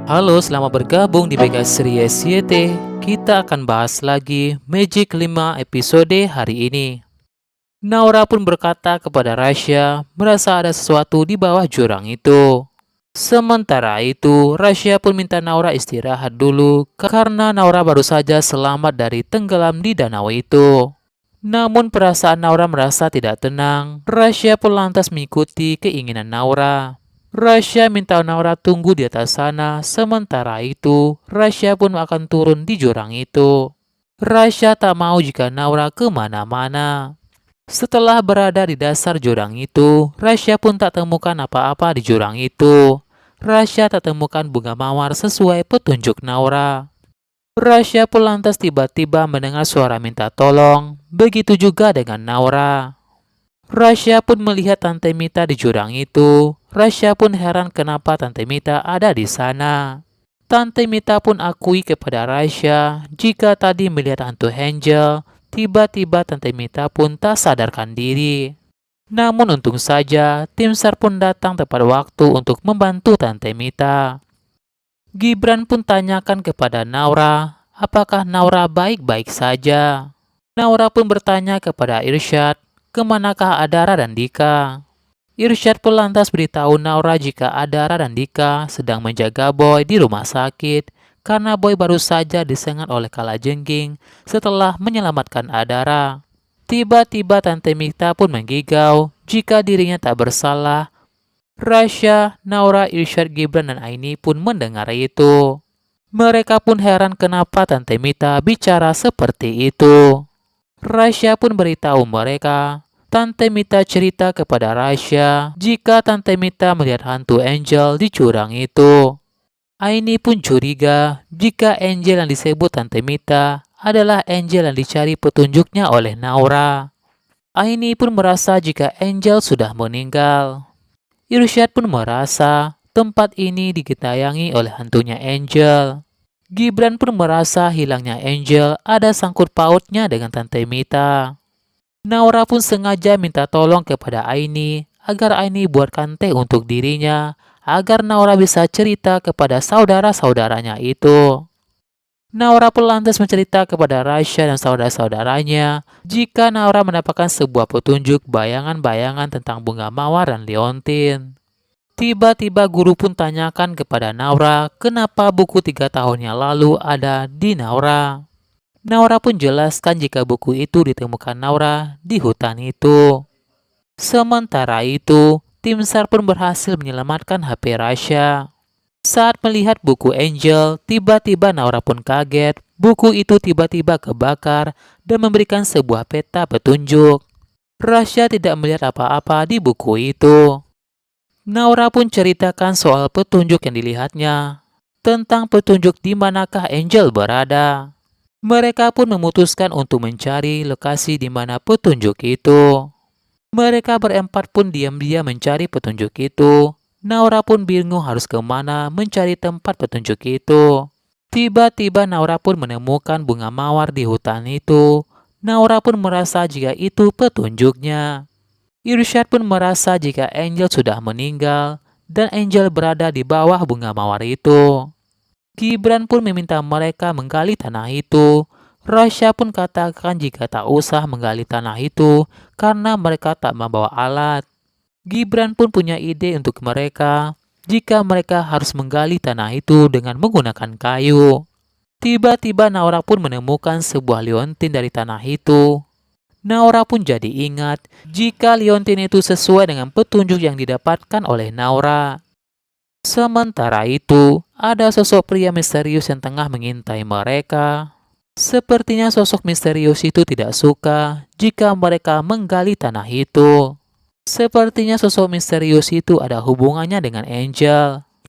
Halo, selamat bergabung di Pegas Series YT. Kita akan bahas lagi Magic 5 episode hari ini. Naura pun berkata kepada Rasya, merasa ada sesuatu di bawah jurang itu. Sementara itu, Rasya pun minta Naura istirahat dulu karena Naura baru saja selamat dari tenggelam di danau itu. Namun perasaan Naura merasa tidak tenang. Rasya pun lantas mengikuti keinginan Naura. Rasya minta Naura tunggu di atas sana, sementara itu Rasya pun akan turun di jurang itu. Rasya tak mau jika Naura kemana-mana. Setelah berada di dasar jurang itu, Rasya pun tak temukan apa-apa di jurang itu. Rasya tak temukan bunga mawar sesuai petunjuk Naura. Rasya pun lantas tiba-tiba mendengar suara minta tolong, begitu juga dengan Naura. Rasya pun melihat Tante Mita di jurang itu. Rasya pun heran kenapa Tante Mita ada di sana. Tante Mita pun akui kepada Rasya jika tadi melihat hantu Angel. Tiba-tiba Tante Mita pun tak sadarkan diri. Namun untung saja tim SAR pun datang tepat waktu untuk membantu Tante Mita. Gibran pun tanyakan kepada Naura, apakah Naura baik-baik saja. Naura pun bertanya kepada Irsyad, kemanakah Adara dan Dika? Irsyad pun lantas beritahu Naura jika Adara dan Dika sedang menjaga Boy di rumah sakit karena Boy baru saja disengat oleh kalajengking setelah menyelamatkan Adara. Tiba-tiba Tante Mita pun menggigau jika dirinya tak bersalah. Rasya, Naura, Irsyad, Gibran, dan Aini pun mendengar itu. Mereka pun heran kenapa Tante Mita bicara seperti itu. Rasya pun beritahu mereka. Tante Mita cerita kepada Rasya jika Tante Mita melihat hantu Angel di jurang itu. Aini pun curiga jika Angel yang disebut Tante Mita adalah Angel yang dicari petunjuknya oleh Naura. Aini pun merasa jika Angel sudah meninggal. Irsyad pun merasa tempat ini digentayangi oleh hantunya Angel. Gibran pun merasa hilangnya Angel ada sangkut pautnya dengan Tante Mita. Naura pun sengaja minta tolong kepada Aini agar Aini buatkan teh untuk dirinya agar Naura bisa cerita kepada saudara-saudaranya itu. Naura pun lantas mencerita kepada Rasya dan saudara-saudaranya jika Naura mendapatkan sebuah petunjuk bayangan-bayangan tentang bunga mawar dan liontin. Tiba-tiba guru pun tanyakan kepada Naura kenapa buku 3 tahun yang lalu ada di Naura. Naura pun jelaskan jika buku itu ditemukan Naura di hutan itu. Sementara itu, tim SAR pun berhasil menyelamatkan HP Rasya. Saat melihat buku Angel, tiba-tiba Naura pun kaget. Buku itu tiba-tiba kebakar dan memberikan sebuah peta petunjuk. Rasya tidak melihat apa-apa di buku itu. Naura pun ceritakan soal petunjuk yang dilihatnya, tentang petunjuk di manakah Angel berada. Mereka pun memutuskan untuk mencari lokasi di mana petunjuk itu. Mereka berempat pun diam-diam mencari petunjuk itu. Naura pun bingung harus kemana mencari tempat petunjuk itu. Tiba-tiba Naura pun menemukan bunga mawar di hutan itu. Naura pun merasa jika itu petunjuknya. Irsyad pun merasa jika Angel sudah meninggal dan Angel berada di bawah bunga mawar itu. Gibran pun meminta mereka menggali tanah itu. Rasya pun katakan jika tak usah menggali tanah itu karena mereka tak membawa alat. Gibran pun punya ide untuk mereka jika mereka harus menggali tanah itu dengan menggunakan kayu. Tiba-tiba Naura pun menemukan sebuah liontin dari tanah itu. Naura pun jadi ingat jika liontin itu sesuai dengan petunjuk yang didapatkan oleh Naura. Sementara itu, ada sosok pria misterius yang tengah mengintai mereka. Sepertinya sosok misterius itu tidak suka jika mereka menggali tanah itu. Sepertinya sosok misterius itu ada hubungannya dengan Angel.